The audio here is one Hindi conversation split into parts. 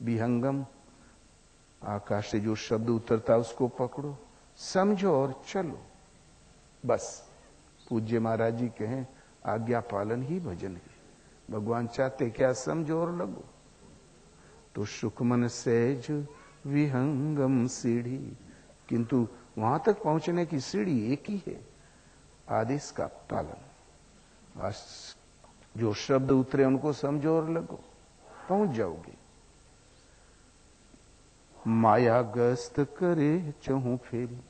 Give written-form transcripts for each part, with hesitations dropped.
विहंगम, आकाश से जो शब्द उतरता उसको पकड़ो, समझो और चलो। बस पूज्य महाराज जी कहें आज्ञा पालन ही भजन है। भगवान चाहते क्या, समझो और लगो। तो सुखमन सहज विहंगम सीढ़ी, किंतु वहां तक पहुंचने की सीढ़ी एक ही है, आदेश का पालन। बस जो शब्द उतरे उनको समझो और लगो, पहुंच जाओगे। माया गस्त करे चहु फेरी,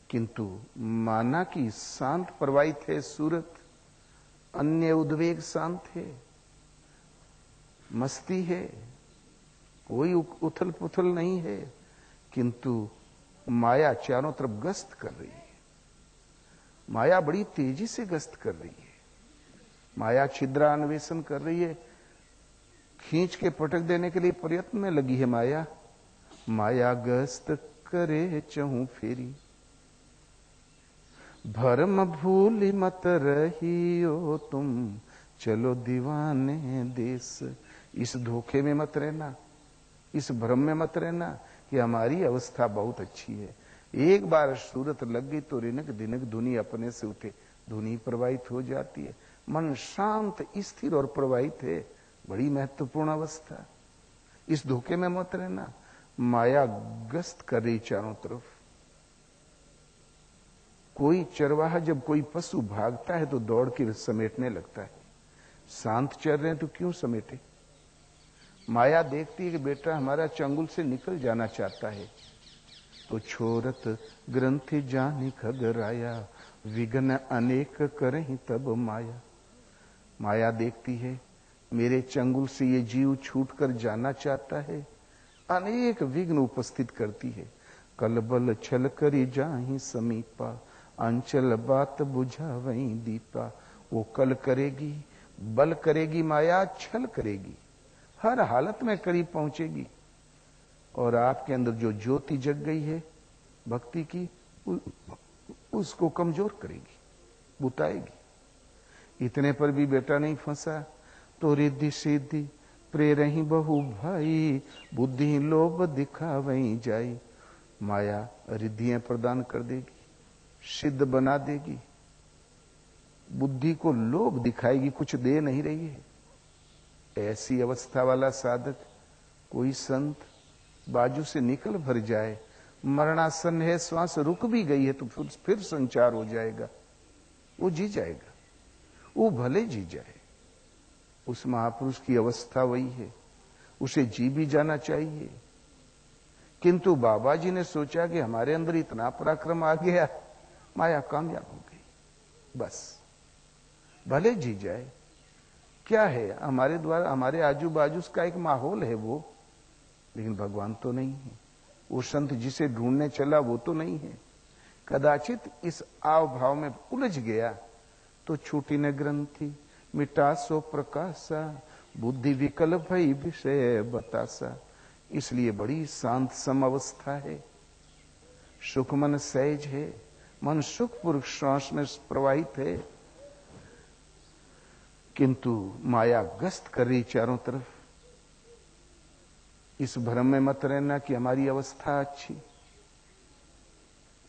किंतु माना कि शांत प्रवाहित है सूरत, अन्य उद्वेग शांत है, मस्ती है, कोई उथल पुथल नहीं है, किंतु माया चारों तरफ गश्त कर रही है। माया बड़ी तेजी से गश्त कर रही है। माया छिद्रान्वेषण कर रही है, खींच के पटक देने के लिए प्रयत्न में लगी है माया। माया गश्त करे चहु फेरी, भरम भूल मत रहियो तुम, चलो दीवाने देश। इस धोखे में मत रहना, इस भ्रम में मत रहना कि हमारी अवस्था बहुत अच्छी है। एक बार सूरत लग गई तो रिनक दिनक धुनी अपने से उठे, धुनी प्रवाहित हो जाती है। मन शांत स्थिर और प्रवाहित है, बड़ी महत्वपूर्ण अवस्था। इस धोखे में मत रहना। माया गश्त कर रही चारों तरफ। कोई चरवाहा जब कोई पशु भागता है तो दौड़ के समेटने लगता है, शांत चल रहे हैं तो क्यों समेटे। माया देखती है कि बेटा हमारा चंगुल से निकल जाना चाहता है, तो छोरत ग्रंथि जानी खगराया, विघ्न अनेक करहि तब माया। माया देखती है मेरे चंगुल से ये जीव छूटकर जाना चाहता है, अनेक विघ्न उपस्थित करती है। कलबल छल करी जाहि समीपा, अंचल बात बुझा वहीं दीपा। वो कल करेगी, बल करेगी, माया छल करेगी, हर हालत में करीब पहुंचेगी। और आपके अंदर जो ज्योति जग गई है भक्ति की, उसको कमजोर करेगी, बुताएगी। इतने पर भी बेटा नहीं फंसा तो रिद्धि सिद्धि प्रेरही बहु भाई, बुद्धि लोभ दिखा वहीं जाई। माया रिद्धियां प्रदान कर देगी, सिद्ध बना देगी, बुद्धि को लोभ दिखाएगी, कुछ दे नहीं रही है। ऐसी अवस्था वाला साधक, कोई संत बाजू से निकल भर जाए, मरणासन है, श्वास रुक भी गई है तो फिर संचार हो जाएगा, वो जी जाएगा, वो भले जी जाए। उस महापुरुष की अवस्था वही है, उसे जी भी जाना चाहिए। किंतु बाबा जी ने सोचा कि हमारे अंदर इतना पराक्रम आ गया, माया कामयाब हो गई, बस भले जी जाए। क्या है, हमारे द्वारा, हमारे आजू बाजू का एक माहौल है वो, लेकिन भगवान तो नहीं है। वो संत जिसे ढूंढने चला वो तो नहीं है। कदाचित इस आव भाव में उलझ गया तो छूटी न ग्रंथि मिटा सो प्रकाशा, बुद्धि विकल भई विषय बतासा। इसलिए बड़ी शांत सम अवस्था है, सुख मन सहज है, मन सुखपूर्वक श्वास में प्रवाहित है, किंतु माया गश्त कर रही चारों तरफ। इस भ्रम में मत रहना कि हमारी अवस्था अच्छी।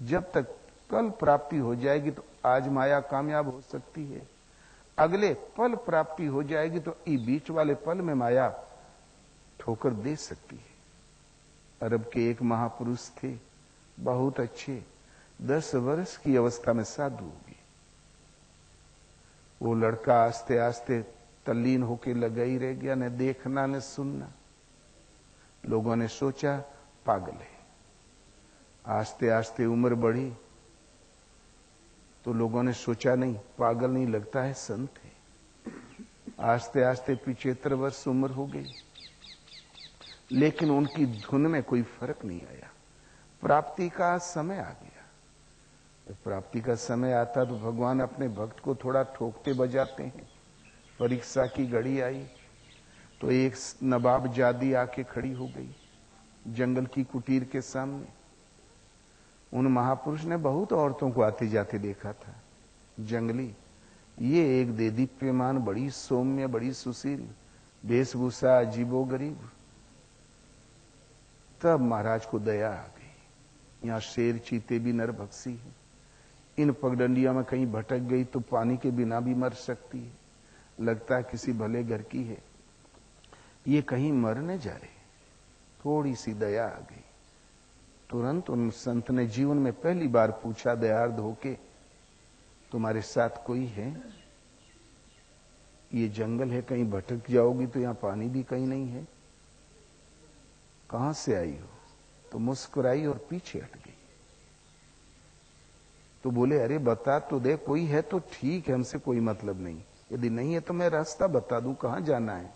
जब तक कल प्राप्ति हो जाएगी तो आज माया कामयाब हो सकती है, अगले पल प्राप्ति हो जाएगी तो बीच वाले पल में माया ठोकर दे सकती है। अरब के एक महापुरुष थे, बहुत अच्छे, 10 वर्ष की अवस्था में साधु हो गए। वो लड़का आस्ते आस्ते तल्लीन होके लगा ही रह गया, न देखना न सुनना। लोगों ने सोचा पागल है। आस्ते आस्ते उम्र बढ़ी तो लोगों ने सोचा नहीं, पागल नहीं लगता है, संत है। आस्ते आस्ते 75 वर्ष उम्र हो गई, लेकिन उनकी धुन में कोई फर्क नहीं आया। प्राप्ति का समय आ गया। तो प्राप्ति का समय आता तो भगवान अपने भक्त को थोड़ा ठोकते बजाते हैं। परीक्षा की घड़ी आई तो एक नवाब जादी आके खड़ी हो गई जंगल की कुटीर के सामने। उन महापुरुष ने बहुत औरतों को आते जाते देखा था, जंगली। ये एक दीप्यमान, बड़ी सौम्य, बड़ी सुशील, वेशभूषा अजीबो गरीब। तब महाराज को दया आ गई, यहां शेर चीते भी नरभक्षी है, इन पगडंडियों में कहीं भटक गई तो पानी के बिना भी मर सकती है, लगता है किसी भले घर की है, ये कहीं मरने जाए। थोड़ी सी दया आ गई। तुरंत उन संत ने जीवन में पहली बार पूछा दयार्द होके, तुम्हारे साथ कोई है? ये जंगल है, कहीं भटक जाओगी तो यहां पानी भी कहीं नहीं है, कहां से आई हो? तो मुस्कुराई और पीछे हट गई। तो बोले अरे बता तो दे, कोई है तो ठीक है, हमसे कोई मतलब नहीं, यदि नहीं है तो मैं रास्ता बता दूं कहां जाना है।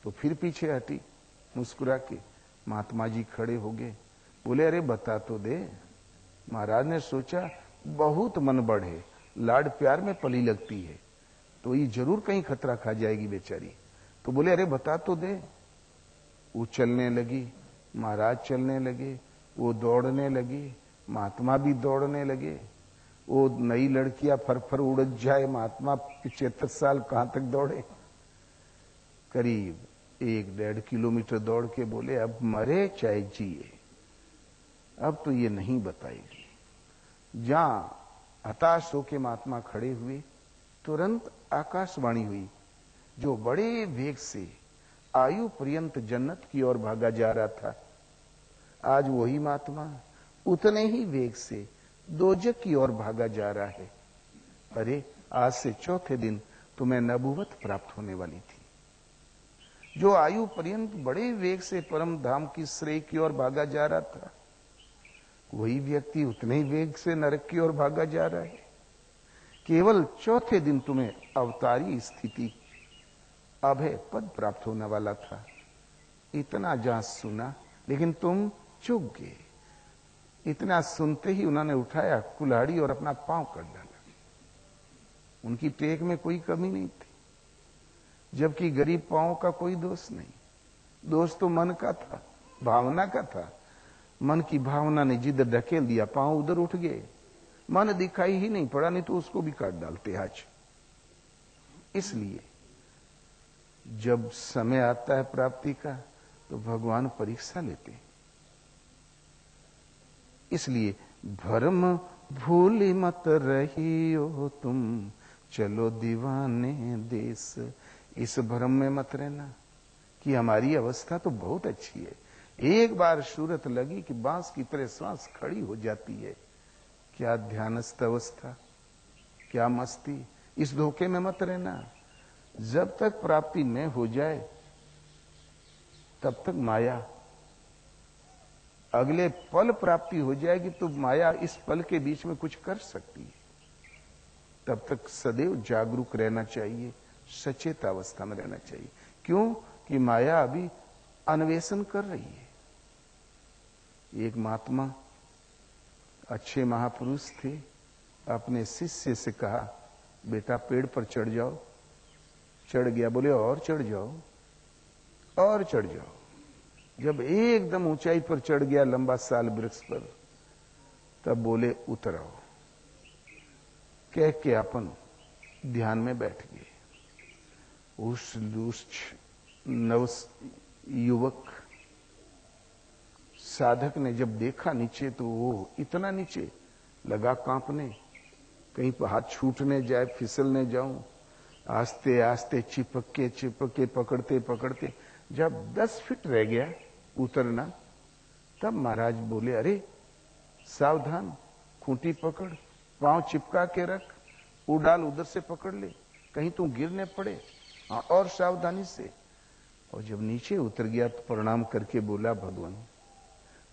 तो फिर पीछे हटी मुस्कुरा के। महात्मा जी खड़े हो गए, बोले अरे बता तो दे। महाराज ने सोचा बहुत मन बढ़े, लाड प्यार में पली लगती है तो ये जरूर कहीं खतरा खा जाएगी बेचारी। तो बोले अरे बता तो दे। वो चलने लगी, महाराज चलने लगे, वो दौड़ने लगी, महात्मा भी दौड़ने लगे। वो नई लड़कियां फरफर उड़ जाए, महात्मा 75 साल कहां तक दौड़े। करीब 1-1.5 किलोमीटर दौड़ के बोले अब मरे चाहे जिए, अब तो ये नहीं बताएगी। जहां हताश होके महात्मा खड़े हुए, तुरंत आकाशवाणी हुई, जो बड़े वेग से आयु पर्यंत जन्नत की ओर भागा जा रहा था, आज वही महात्मा उतने ही वेग से दोजक की ओर भागा जा रहा है। अरे आज से चौथे दिन तुम्हें नबूवत प्राप्त होने वाली थी। जो आयु पर्यंत बड़े वेग से परम धाम की श्रेय की ओर भागा जा रहा था, वही व्यक्ति उतने ही वेग से नरक की ओर भागा जा रहा है। केवल चौथे दिन तुम्हें अवतारी स्थिति अभय पद प्राप्त होने वाला था। इतना जहां सुना, लेकिन तुम चूक गए। इतना सुनते ही उन्होंने उठाया कुल्हाड़ी और अपना पांव कर डाला। उनकी टेक में कोई कमी नहीं थी, जबकि गरीब पांव का कोई दोष नहीं, दोष तो मन का था, भावना का था। मन की भावना ने जिधर ढकेल दिया, पांव उधर उठ गए। मन दिखाई ही नहीं पड़ा, नहीं तो उसको भी काट डालते आज। इसलिए जब समय आता है प्राप्ति का, तो भगवान परीक्षा लेते हैं। इसलिए भरम भूली मत रहियो तुम, चलो दीवाने देश। इस भ्रम में मत रहना कि हमारी अवस्था तो बहुत अच्छी है, एक बार सूरत लगी कि बांस की तरह सांस खड़ी हो जाती है। क्या ध्यानस्थ अवस्था, क्या मस्ती। इस धोखे में मत रहना। जब तक प्राप्ति न हो जाए तब तक माया, अगले पल प्राप्ति हो जाएगी तो माया इस पल के बीच में कुछ कर सकती है। तब तक सदैव जागरूक रहना चाहिए, सचेत अवस्था में रहना चाहिए। क्यों कि माया अभी अन्वेषण कर रही है। एक महात्मा अच्छे महापुरुष थे, अपने शिष्य से कहा बेटा पेड़ पर चढ़ जाओ। चढ़ गया, बोले और चढ़ जाओ, और चढ़ जाओ। जब एकदम ऊंचाई पर चढ़ गया, लंबा साल वृक्ष पर, तब बोले उतर आओ। कह के अपन ध्यान में बैठ गए। उस नव युवक साधक ने जब देखा नीचे, तो वो इतना नीचे लगा कांपने, कहीं पर हाथ छूटने जाए, फिसलने जाऊं। आस्ते आस्ते चिपक के पकड़ते पकड़ते जब 10 फीट रह गया उतरना, तब महाराज बोले अरे सावधान, खूंटी पकड़, पांव चिपका के रख, उड़ाल उधर से पकड़ ले, कहीं तू गिरने पड़े। हाँ, और सावधानी से। और जब नीचे उतर गया तो प्रणाम करके बोला भगवान,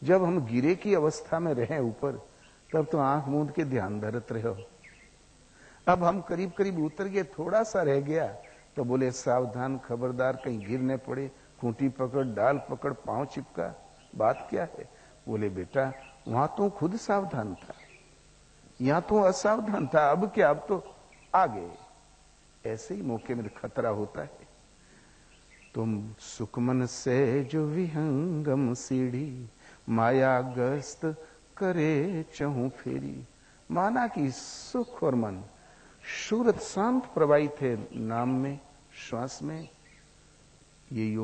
जब हम गिरे की अवस्था में रहे ऊपर, तब तो आंख मूंद के ध्यान धरत रहो। अब हम करीब करीब उतर गए, थोड़ा सा रह गया, तो बोले सावधान, खबरदार, कहीं गिरने पड़े, खूंटी पकड़, डाल पकड़, पांव चिपका। बात क्या है? बोले बेटा वहां तो खुद सावधान था, यहां तो असावधान था, अब क्या, अब तो आ गए। ऐसे ही मौके में खतरा होता है। तुम सुखमन से जो विहंगम सीढ़ी, माया गस्त करे चहु फेरी। माना कि सुख और मन सूरत शांत प्रवाहित है नाम में, श्वास में, ये योग